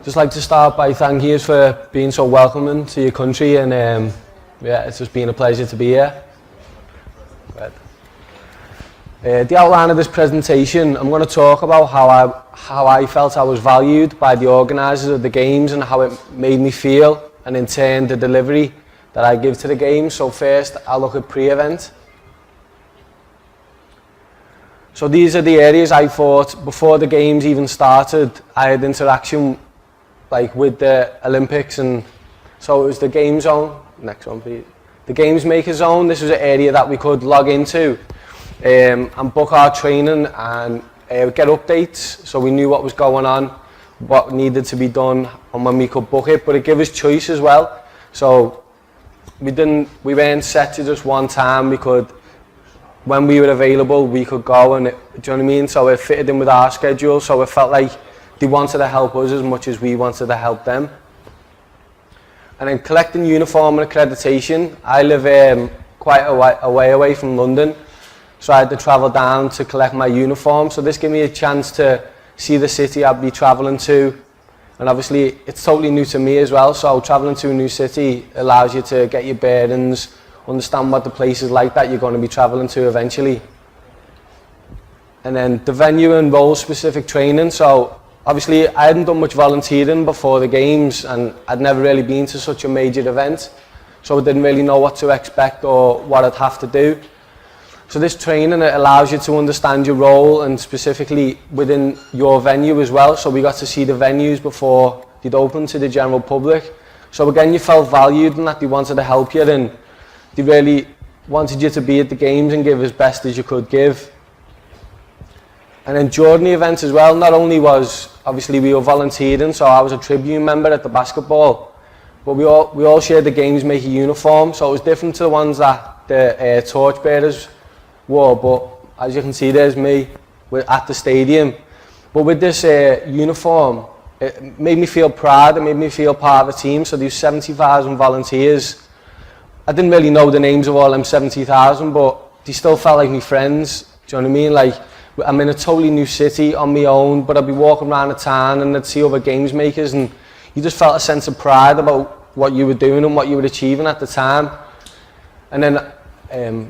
Just like to start by thanking you for being so welcoming to your country, and yeah, it's just been a pleasure to be here. The outline of this presentation, I'm going to talk about how I felt I was valued by the organisers of the Games and how it made me feel, and in turn the delivery that I give to the Games. So first I'll look at pre-event. So these are the areas I thought before the Games even started I had interaction like with the Olympics, and so it was the Game Zone. Next one please. The Games Maker Zone. This was an area that we could log into and book our training and get updates, so we knew what was going on, what needed to be done, and when we could book it. But it gave us choice as well. So we weren't set to just one time. We could, when we were available, we could go, and do you know what I mean? So it fitted in with our schedule. So it felt like they wanted to help us as much as we wanted to help them. And then collecting uniform and accreditation. I live quite a way away from London, so I had to travel down to collect my uniform. So this gave me a chance to see the city I'd be travelling to. And obviously it's totally new to me as well, so travelling to a new city allows you to get your bearings, understand what the place is like that you're going to be travelling to eventually. And then the venue and role specific training. So obviously I hadn't done much volunteering before the Games, and I'd never really been to such a major event, so I didn't really know what to expect or what I'd have to do. So this training, it allows you to understand your role, and specifically within your venue as well. So we got to see the venues before they'd open to the general public. So again, you felt valued and that they wanted to help you, and they really wanted you to be at the Games and give as best as you could give. And then during the event as well, not only was, obviously we were volunteering, so I was a Tribune member at the basketball, but we all shared the Games Maker uniform, so it was different to the ones that the torchbearers wore. But as you can see, there's me at the stadium. But with this uniform, it made me feel proud, it made me feel part of a team. So there's 70,000 volunteers. I didn't really know the names of all them 70,000, but they still felt like my friends. Do you know what I mean? Like, I'm in a totally new city on my own, but I'd be walking around the town and I'd see other games makers, and you just felt a sense of pride about what you were doing and what you were achieving at the time. And then,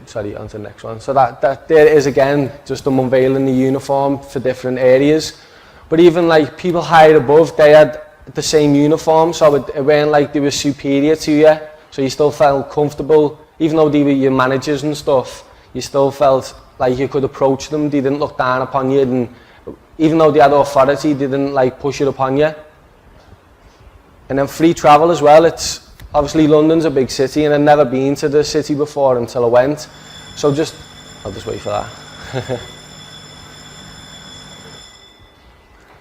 sorry, on to the next one. So that there is again, just them unveiling the uniform for different areas. But even like people higher above, they had the same uniform, so it weren't like they were superior to you. So you still felt comfortable, even though they were your managers and stuff, you still felt like you could approach them. They didn't look down upon you, and even though they had authority, they didn't like push it upon you. And then free travel as well. It's obviously London's a big city, and I'd never been to the city before until I went. So I'll just wait for that.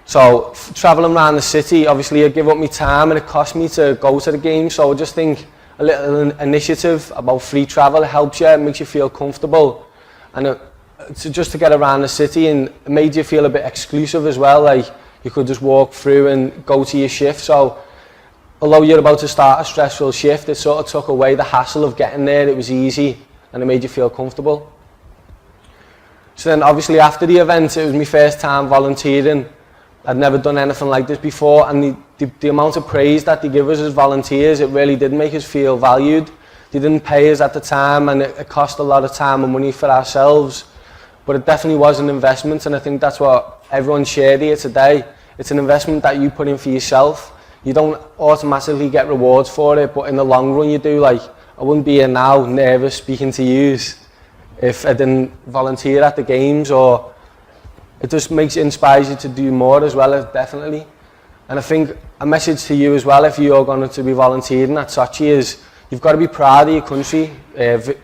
So traveling around the city, obviously I give up my time and it cost me to go to the Games. So I just think a little initiative about free travel, it helps you, it makes you feel comfortable. And just to get around the city, and it made you feel a bit exclusive as well, like you could just walk through and go to your shift. So although you're about to start a stressful shift, it sort of took away the hassle of getting there. It was easy and it made you feel comfortable. So then obviously after the event, it was my first time volunteering. I'd never done anything like this before, and the amount of praise that they give us as volunteers, it really did make us feel valued. They didn't pay us at the time, and it cost a lot of time and money for ourselves, but it definitely was an investment, and I think that's what everyone shared here today. It's an investment that you put in for yourself. You don't automatically get rewards for it, but in the long run you do. Like, I wouldn't be here now nervous speaking to you if I didn't volunteer at the Games, or it just inspires you to do more as well, definitely. And I think a message to you as well, if you're going to be volunteering at Sochi, is you've got to be proud of your country.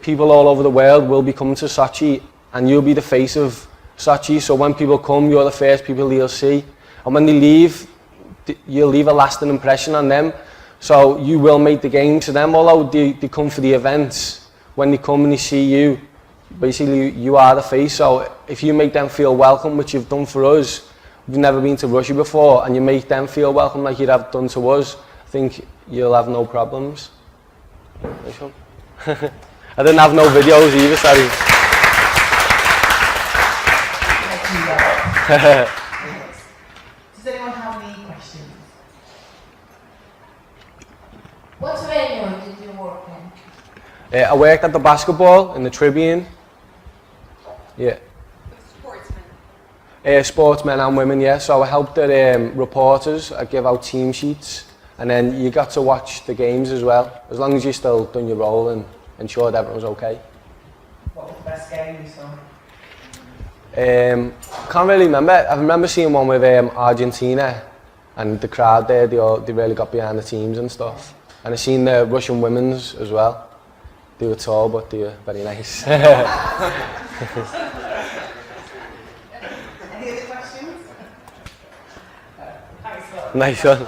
People all over the world will be coming to Sochi, and you'll be the face of Sochi. So when people come, you're the first people they'll see. And when they leave, you'll leave a lasting impression on them. So you will make the Games to them, although they come for the events. When they come and they see you, basically you are the face. So if you make them feel welcome, which you've done for us, we've never been to Russia before, and you make them feel welcome like you'd have done to us, I think you'll have no problems. Nice one. I didn't have no videos either, sorry. Does anyone have any questions? I worked at the basketball in the Tribune. Yeah. Sportsmen? Sportsmen and women, yeah. So I helped the reporters. I give out team sheets, and then you got to watch the games as well, as long as you still done your role and ensured everyone was okay. What was the best game you saw? Can't really remember. I remember seeing one with Argentina, and the crowd there, they really got behind the teams and stuff. And I seen the Russian women's as well. They were tall, but they were very nice. Any other questions? Thanks a lot. Nice one.